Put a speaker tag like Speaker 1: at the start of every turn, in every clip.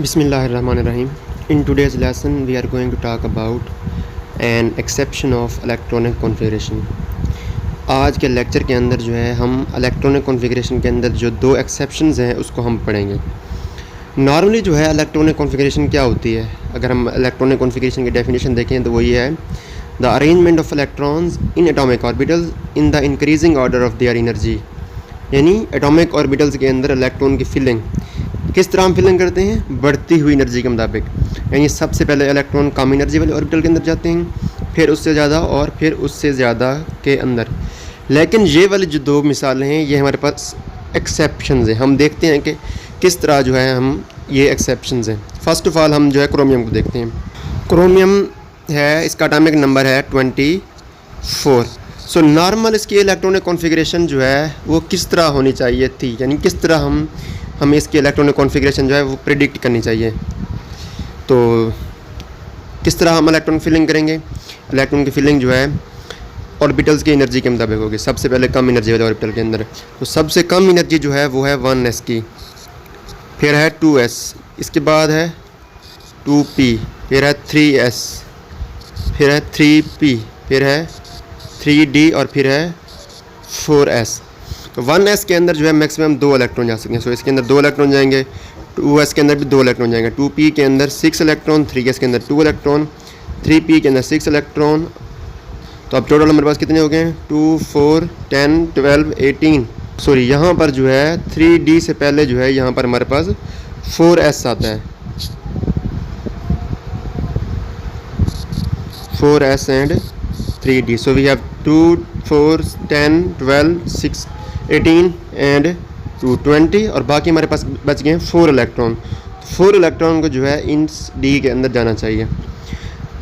Speaker 1: Bismillahirrahmanirrahim. In today's lesson, we are going to talk about an exception of electronic configuration. आज के lecture के अंदर जो है हम इलेक्ट्रॉनिक कॉन्फ़िगरेशन के अंदर जो दो एक्सेप्शंस हैं उसको हम पढ़ेंगे। नॉर्मली जो है इलेक्ट्रॉनिक कॉन्फ़िगरेशन क्या होती है, अगर हम इलेक्ट्रॉनिक कॉन्फ़िगरेशन की डेफिनेशन देखें तो वो ये है, the arrangement of electrons in atomic orbitals in the increasing order of their energy. यानी एटॉमिक ऑर्बिटल्स के अंदर इलेक्ट्रॉन की फिलिंग किस तरह हम फिलिंग करते हैं, बढ़ती हुई एनर्जी के मुताबिक। यानी सबसे पहले इलेक्ट्रॉन कम एनर्जी वाले ऑर्बिटल के अंदर जाते हैं, फिर उससे ज़्यादा और फिर उससे ज़्यादा के अंदर। लेकिन ये वाली जो दो मिसालें हैं ये हमारे पास एक्सेप्शंस हैं। हम देखते हैं कि किस तरह जो है हम ये एक्सेप्शंस हैं। फ़र्स्ट ऑफ़ ऑल हम जो है क्रोमियम को देखते हैं। क्रोमियम है, इसका एटॉमिक नंबर है 24। सो नॉर्मल इसकी इलेक्ट्रॉनिक कॉन्फ़िगरेशन जो है वो किस तरह होनी चाहिए थी, यानी किस तरह हमें इसकी इलेक्ट्रॉनिक कॉन्फ़िगरेशन जो है वो प्रिडिक्ट करनी चाहिए। तो किस तरह हम इलेक्ट्रॉन फिलिंग करेंगे, इलेक्ट्रॉन की फिलिंग जो है ऑर्बिटल्स की एनर्जी के मुताबिक होगी। सबसे पहले कम एनर्जी वाले ऑर्बिटल के अंदर, तो सबसे कम एनर्जी जो है वो है 1s की, फिर है 2s, इसके बाद है 2p, फिर है 3s, फिर है 3p, फिर है 3d और फिर है 4s। तो 1s के अंदर जो है मैक्सिमम 2 इलेक्ट्रॉन जा सकते हैं। सो इसके अंदर 2 इलेक्ट्रॉन जाएंगे, 2s के अंदर भी 2 इलेक्ट्रॉन जाएंगे, 2p के अंदर 6 इलेक्ट्रॉन, 3s के अंदर 2 इलेक्ट्रॉन, 3p के अंदर 6 इलेक्ट्रॉन। तो अब टोटल हमारे पास कितने हो गए हैं, 2, 4, 10, 12, 18। सॉरी, यहाँ पर जो है 3d से पहले जो है यहाँ पर हमारे पास 4s आता है, 4s and 3d। So we have 2, 4, 10, 12, 6, 18 and 2, 20 और बाकी हमारे पास बच गए हैं 4 इलेक्ट्रॉन। 4 इलेक्ट्रॉन को जो है इन डी के अंदर जाना चाहिए।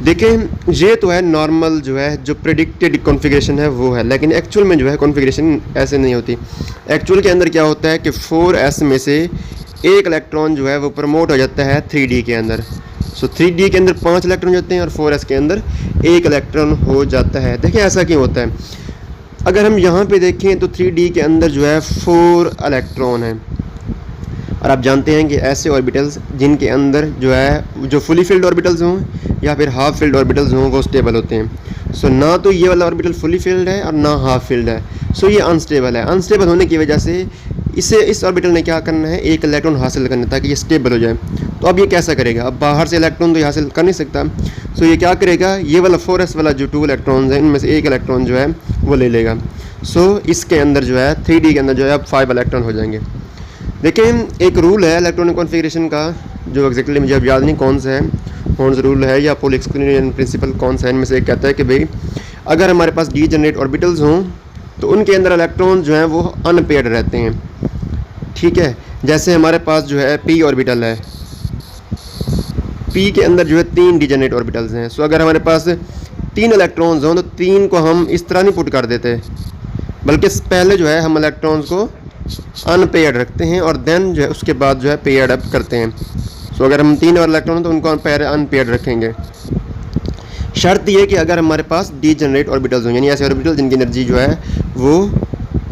Speaker 1: देखें, ये तो है नॉर्मल जो है जो प्रेडिक्टेड कॉन्फ़िगरेशन है वो है, लेकिन एक्चुअल में जो है कॉन्फ़िगरेशन ऐसे नहीं होती। एक्चुअल के अंदर क्या होता है कि 4s में से एक इलेक्ट्रॉन जो है वो प्रमोट हो जाता है 3d के अंदर। सो 3d के अंदर 5 इलेक्ट्रॉन जाते हैं और 4s के अंदर 1 इलेक्ट्रॉन हो जाता है। देखिए ऐसा क्यों होता है। अगर हम यहाँ पे देखें तो 3d के अंदर जो है 4 इलेक्ट्रॉन हैं, और आप जानते हैं कि ऐसे ऑर्बिटल्स जिनके अंदर जो है जो फुली फिल्ड ऑर्बिटल्स हों या फिर हाफ फिल्ड ऑर्बिटल्स हों वो स्टेबल होते हैं। सो ना तो ये वाला ऑर्बिटल फुली फिल्ड है और ना हाफ फिल्ड है, सो ये अनस्टेबल है। अनस्टेबल होने की वजह से इस ऑर्बिटल ने क्या करना है, 1 इलेक्ट्रॉन हासिल करना ताकि ये स्टेबल हो जाए। तो अब ये कैसा करेगा, अब बाहर से इलेक्ट्रॉन तो ये हासिल कर नहीं सकता, सो ये क्या करेगा, ये वाला 4s वाला जो 2 इलेक्ट्रॉन्स हैं इनमें से 1 इलेक्ट्रॉन जो है वो ले लेगा। सो इसके अंदर जो है 3d के अंदर जो है अब 5 इलेक्ट्रॉन हो जाएंगे। देखिए एक रूल है इलेक्ट्रॉनिक कॉन्फ़िगरेशन का, जो एग्जैक्टली मुझे अब याद नहीं कौन सा है, कौन सा रूल है या पोल एक्सक्लूजन प्रिंसिपल कौन सा है, इनमें से एक कहता है कि भाई अगर हमारे पास डीजेनरेट ऑर्बिटल्स हों तो उनके अंदर इलेक्ट्रॉन जो हैं वो अनपेयर्ड रहते हैं। ठीक है, जैसे हमारे पास जो है p ऑर्बिटल है, p के अंदर जो है 3 डीजेनरेट ऑर्बिटल्स हैं। सो अगर हमारे पास 3 इलेक्ट्रॉन्स हों तो 3 को हम इस तरह नहीं पुट कर देते, बल्कि पहले जो है हम इलेक्ट्रॉन्स को अनपेयर्ड रखते हैं और देन जो है उसके बाद जो है पेयर्ड अप करते हैं। सो अगर हम 3 और इलेक्ट्रॉन तो उनको अनपेयर्ड रखेंगे। शर्त ये कि अगर हमारे पास डीजेनरेट ऑर्बिटल्स हों, यानी ऐसे ऑर्बिटल जिनकी एनर्जी जो है वो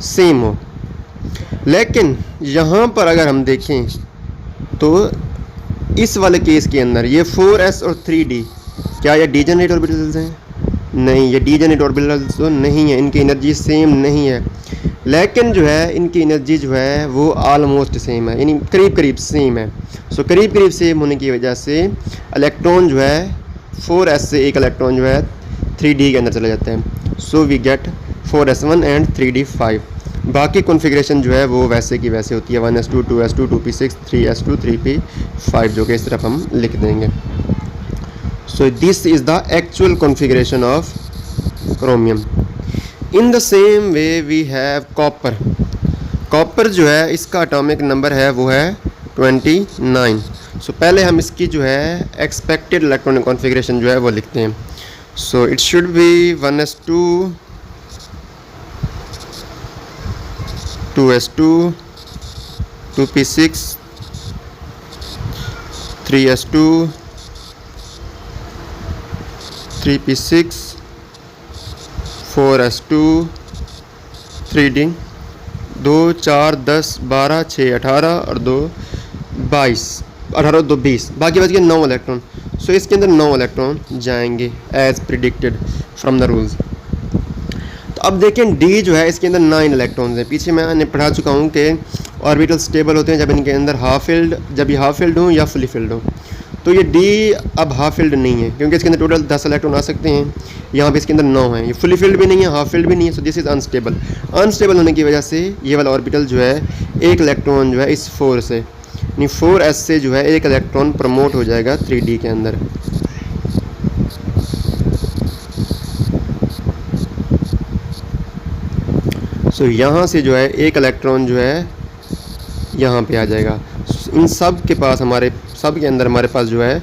Speaker 1: सेम हो। लेकिन यहाँ पर अगर हम देखें तो इस वाले केस के अंदर ये 4s और 3d क्या ये डीजेनरेट ऑर्बिटल्स हैं? नहीं, ये डीजेनरेट ऑर्बिटल्स तो नहीं है, इनकी एनर्जी सेम नहीं है। लेकिन जो है इनकी एनर्जी जो है वो ऑलमोस्ट सेम है, यानी करीब करीब सेम है। सो करीब करीब सेम होने की वजह से इलेक्ट्रॉन जो है 4s से 1 इलेक्ट्रॉन जो है 3d के अंदर चले जाते हैं। So we get 4s1 and 3d 5। बाकी कॉन्फ़िगरेशन जो है वो वैसे की वैसे होती है, 1s2, 2s2, 2p6, 3s2, 3p5, जो कि इस तरफ हम लिख देंगे। So this is the actual configuration of chromium. In the same way we have copper. Copper जो है इसका एटॉमिक नंबर है वो है 29। सो पहले हम इसकी जो है एक्सपेक्टेड इलेक्ट्रॉनिक कॉन्फ़िगरेशन जो है वो लिखते हैं। So it should be 1s2, 2s2, 2p6, 3s2, 3p6, 4s2, 3d, 2, 4, 10, 12, 6, 18 और 2, 22। 18 2 20, बाकी बच गए 9 इलेक्ट्रॉन। सो इसके अंदर 9 इलेक्ट्रॉन जाएंगे as predicted from the rules. तो अब देखें डी जो है इसके अंदर 9 इलेक्ट्रॉन्स हैं। पीछे मैंने पढ़ा चुका हूँ कि ऑर्बिटल स्टेबल होते हैं जब इनके अंदर हाफ फिल्ड, जब ये हाफ फिल्ड हो या फुली फिल्ड हो। तो ये डी अब हाफ फिल्ड नहीं है क्योंकि इसके अंदर टोटल 10 इलेक्ट्रॉन आ सकते हैं, यहाँ पे इसके अंदर 9 हैं। ये फुली फिल्ड भी नहीं है, हाफ फिल्ड भी नहीं है, सो दिस इज़ अनस्टेबल। अनस्टेबल होने की वजह से ये वाला ऑर्बिटल जो है एक इलेक्ट्रॉन जो है इस 4 से यानी 4s से जो है एक इलेक्ट्रॉन प्रमोट हो जाएगा 3d के अंदर। सो यहाँ से जो है एक इलेक्ट्रॉन जो है यहाँ पे आ जाएगा। इन सब के पास हमारे सब के अंदर हमारे पास जो है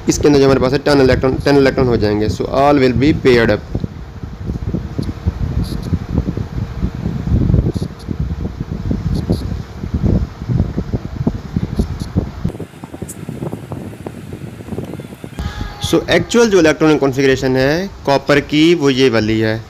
Speaker 1: इसके अंदर जो हमारे पास है 10 इलेक्ट्रॉन हो जाएंगे। So all will be paired up. So actual जो इलेक्ट्रॉनिक कॉन्फ़िगरेशन है कॉपर की वो ये वाली है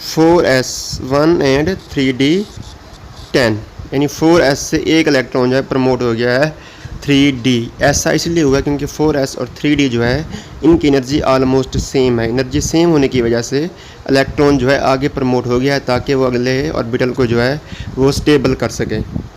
Speaker 1: 4s1 एंड 3d10, यानी 4s से एक इलेक्ट्रॉन जो है प्रमोट हो गया है 3d। ऐसा इसलिए हुआ क्योंकि 4s और 3d जो है इनकी एनर्जी आलमोस्ट सेम है। एनर्जी सेम होने की वजह से इलेक्ट्रॉन जो है आगे प्रमोट हो गया है ताकि वो अगले ऑर्बिटल को जो है वो स्टेबल कर सके।